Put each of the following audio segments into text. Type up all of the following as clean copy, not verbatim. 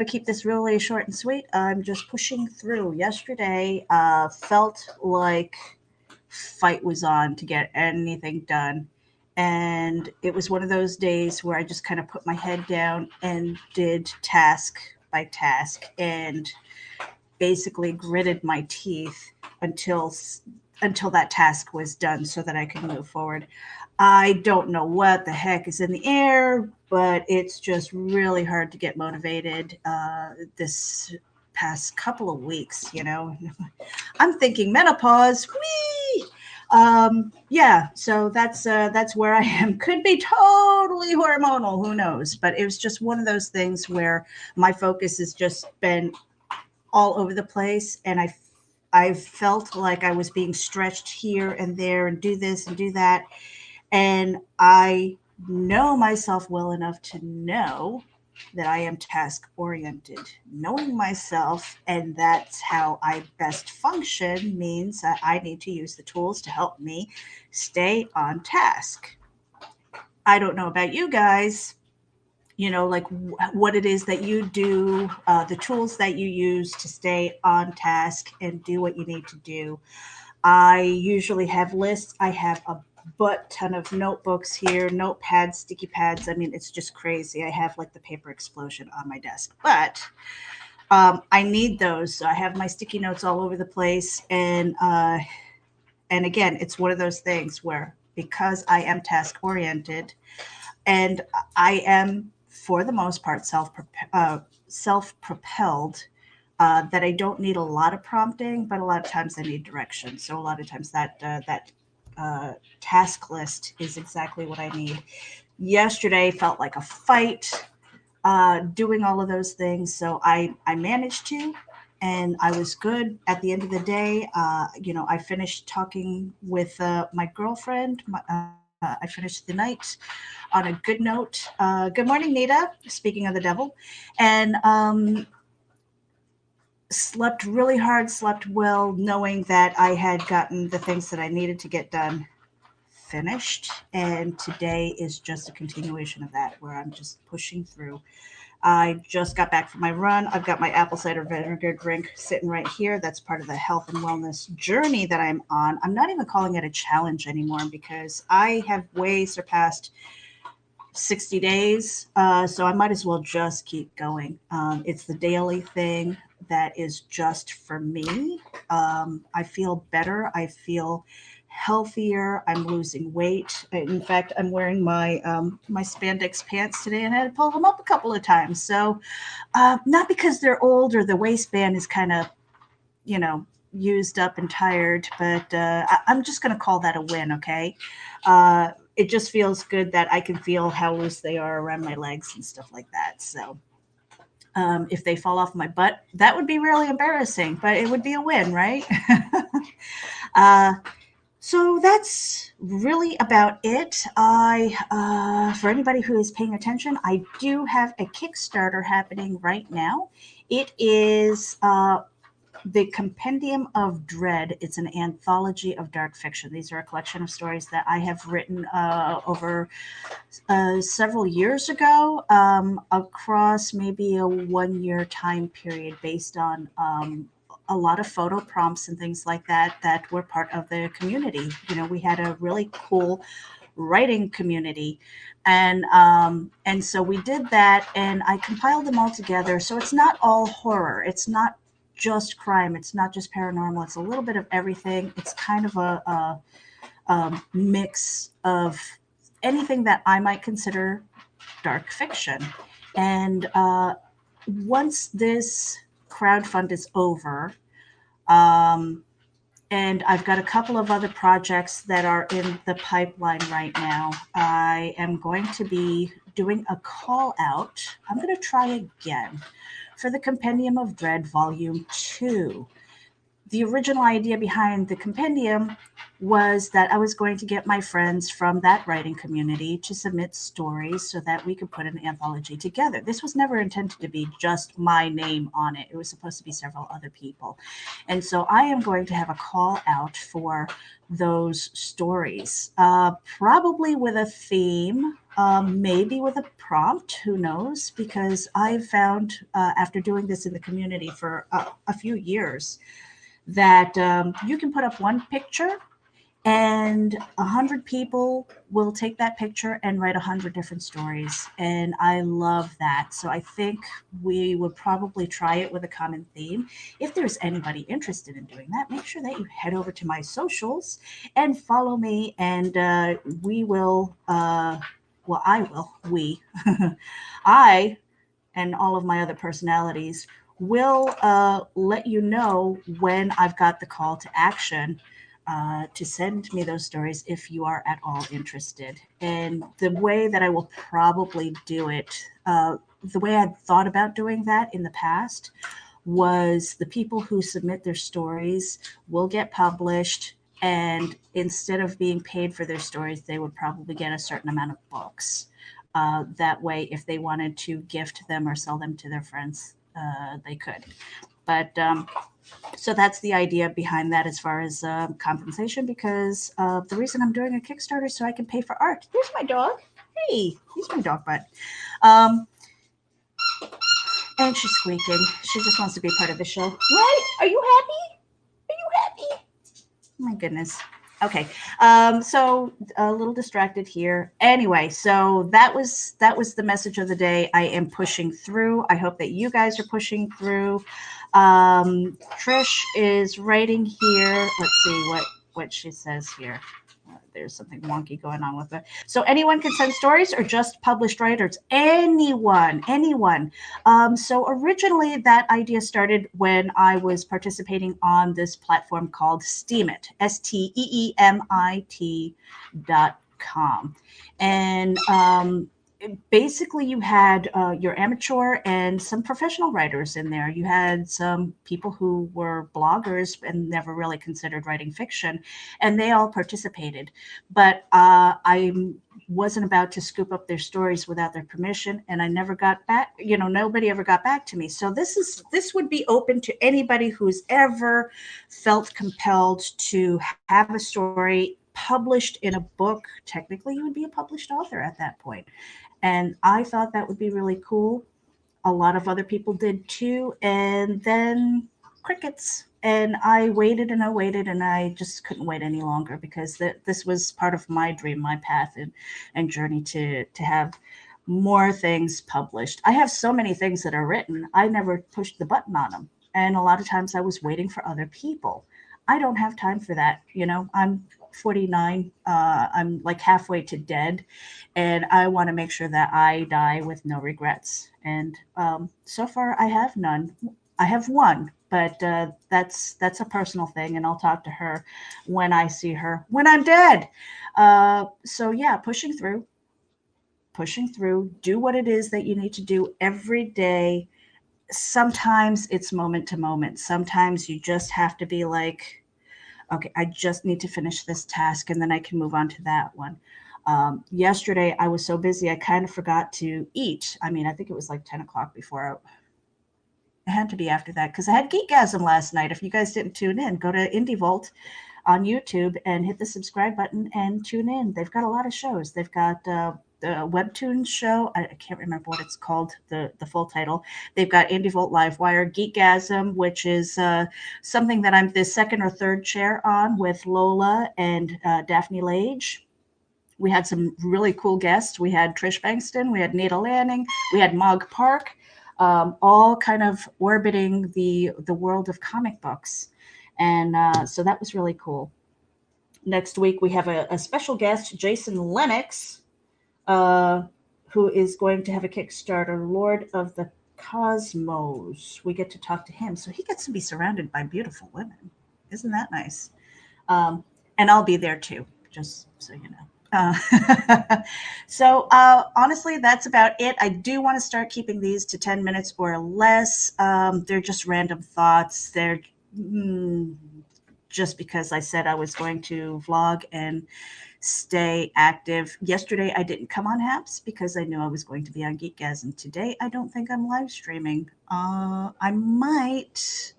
to keep this really short and sweet. I'm just pushing through. Yesterday, felt like fight was on to get anything done. And it was one of those days where I just kind of put my head down and did task by task and basically gritted my teeth until until that task was done so that I could move forward. I don't know what the heck is in the air, but it's just really hard to get motivated this past couple of weeks, you know. I'm thinking menopause. Whee! Yeah, so that's where I am. Could be totally hormonal, who knows? But it was just one of those things where my focus has just been all over the place, and I felt like I was being stretched here and there and do this and do that, and I know myself well enough to know that I am task oriented. Knowing myself and that's how I best function means that I need to use the tools to help me stay on task. I don't know about you guys, you know, like what it is that you do, the tools that you use to stay on task and do what you need to do. I usually have lists. I have a butt ton of notebooks here, notepads, sticky pads. I mean, it's just crazy. I have like the paper explosion on my desk, but I need those. So I have my sticky notes all over the place, and again, it's one of those things where because I am task oriented and I am for the most part self propelled, that I don't need a lot of prompting, but a lot of times I need direction. So a lot of times that uh, task list is exactly what I need. Yesterday felt like a fight, doing all of those things. So I managed to, and I was good at the end of the day. You know, I finished talking with my girlfriend. I finished the night on a good note. Good morning, Nita. Speaking of the devil, and slept really hard, slept well, knowing that I had gotten the things that I needed to get done finished. And today is just a continuation of that, where I'm just pushing through. I just got back from my run. I've got my apple cider vinegar drink sitting right here. That's part of the health and wellness journey that I'm on. I'm not even calling it a challenge anymore because I have way surpassed 60 days. So I might as well just keep going. It's the daily thing that is just for me. I feel better. I feel healthier. I'm losing weight. In fact, I'm wearing my spandex pants today and I had to pull them up a couple of times. So not because they're old or the waistband is kind of, you know, used up and tired, but I'm just going to call that a win, okay? It just feels good that I can feel how loose they are around my legs and stuff like that. So if they fall off my butt, that would be really embarrassing, but it would be a win, right? uh, so that's really about it. For anybody who is paying attention, I do have a Kickstarter happening right now. It is the Compendium of Dread. It's an anthology of dark fiction. These are a collection of stories that I have written over several years ago, across maybe a 1 year time period based on a lot of photo prompts and things like that that were part of the community. You know, we had a really cool writing community, and so we did that, and I compiled them all together. So it's not all horror. It's not just crime. It's not just paranormal. It's a little bit of everything. It's kind of a mix of anything that I might consider dark fiction. And once this crowdfund is over, um, and I've got a couple of other projects that are in the pipeline right now, I am going to be doing a call out. I'm going to try again for the Compendium of Dread Volume 2. the original idea behind the compendium was that I was going to get my friends from that writing community to submit stories so that we could put an anthology together. This was never intended to be just my name on it. It was supposed to be several other people. And so I am going to have a call out for those stories, probably with a theme, maybe with a prompt, who knows? Because I found after doing this in the community for a few years that you can put up one picture and 100 people will take that picture and write 100 different stories, and I love that. So I think we would probably try it with a common theme. If there's anybody interested in doing that, make sure that you head over to my socials and follow me, and we will well, I will, we I and all of my other personalities will let you know when I've got the call to action to send me those stories if you are at all interested. And the way that I will probably do it, the way I've thought about doing that in the past, was the people who submit their stories will get published. And instead of being paid for their stories, they would probably get a certain amount of books. That way, if they wanted to gift them or sell them to their friends, they could. But so that's the idea behind that as far as compensation, because the reason I'm doing a Kickstarter is so I can pay for art. There's my dog. Hey, he's my dog butt. Um, and she's squeaking. She just wants to be part of the show. Right? Are you happy? Are you happy? My goodness. Okay. So a little distracted here. Anyway, so that was the message of the day. I am pushing through. I hope that you guys are pushing through. Trish is writing here. Let's see what she says here. There's something wonky going on with it. So anyone can send stories or just published writers? Anyone. So originally that idea started when I was participating on this platform called Steemit, STEEMIT.com. And basically you had your amateur and some professional writers in there. You had some people who were bloggers and never really considered writing fiction, and they all participated. But I wasn't about to scoop up their stories without their permission, and I never got back. Nobody ever got back to me. So this would be open to anybody who's ever felt compelled to have a story published in a book. Technically, you would be a published author at that point. And I thought that would be really cool. A lot of other people did too. And then crickets. And I waited and I waited and I just couldn't wait any longer, because this was part of my dream, my path and journey to have more things published. I have so many things that are written. I never pushed the button on them. And a lot of times I was waiting for other people. I don't have time for that. I'm 49. I'm like halfway to dead, and I want to make sure that I die with no regrets. And so far, I have none. I have one, but that's a personal thing, and I'll talk to her when I see her when I'm dead. So yeah, pushing through. Do what it is that you need to do every day. Sometimes it's moment to moment. Sometimes you just have to be like, okay, I just need to finish this task and then I can move on to that one. Yesterday, I was so busy, I kind of forgot to eat. I mean, I think it was like 10 o'clock before it had to be after that, because I had Geekgasm last night. If you guys didn't tune in, go to Indie Vault on YouTube and hit the subscribe button and tune in. They've got a lot of shows. They've got the Webtoons show. I can't remember what it's called, the full title. They've got Indie Vault Livewire, Geekgasm, which is something that I'm the second or third chair on with Lola and Daphne Lage. We had some really cool guests. We had Trish Bankston, we had Nita Lanning, we had Mog Park, all kind of orbiting the world of comic books. And so that was really cool. Next week, we have a special guest, Jason Lennox, who is going to have a Kickstarter, Lord of the Cosmos. We get to talk to him. So he gets to be surrounded by beautiful women. Isn't that nice? And I'll be there too, just so you know. So honestly, that's about it. I do want to start keeping these to 10 minutes or less. They're just random thoughts. They're mm, just because I said I was going to vlog and stay active. Yesterday, I didn't come on Haps because I knew I was going to be on Geekgasm. Today, I don't think I'm live streaming. I might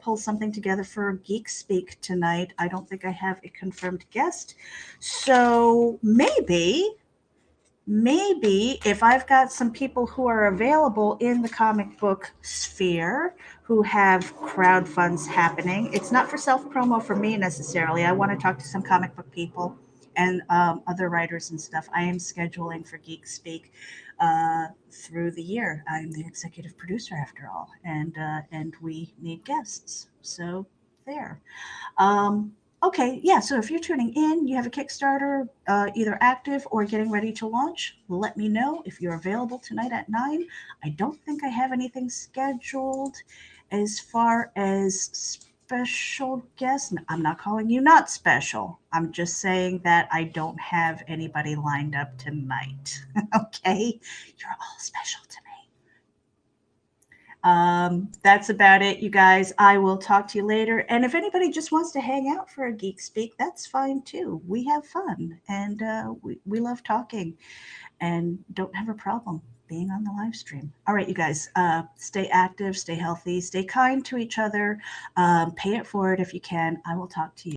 pull something together for Geek Speak tonight. I don't think I have a confirmed guest. So maybe if I've got some people who are available in the comic book sphere who have crowd funds happening, it's not for self promo for me necessarily. I want to talk to some comic book people and other writers and stuff. I am scheduling for Geek Speak through the year. I'm the executive producer after all, and we need guests. So there. Okay, yeah. So if you're tuning in, you have a Kickstarter either active or getting ready to launch, let me know if you're available tonight at 9. I don't think I have anything scheduled as far as special guests. I'm not calling you not special. I'm just saying that I don't have anybody lined up tonight. Okay? You're all special to me. That's about it, you guys. I will talk to you later. And if anybody just wants to hang out for a Geek Speak, that's fine too. We have fun and we love talking and don't have a problem being on the live stream. All right, you guys, stay active, stay healthy, stay kind to each other, pay it forward if you can. I will talk to you.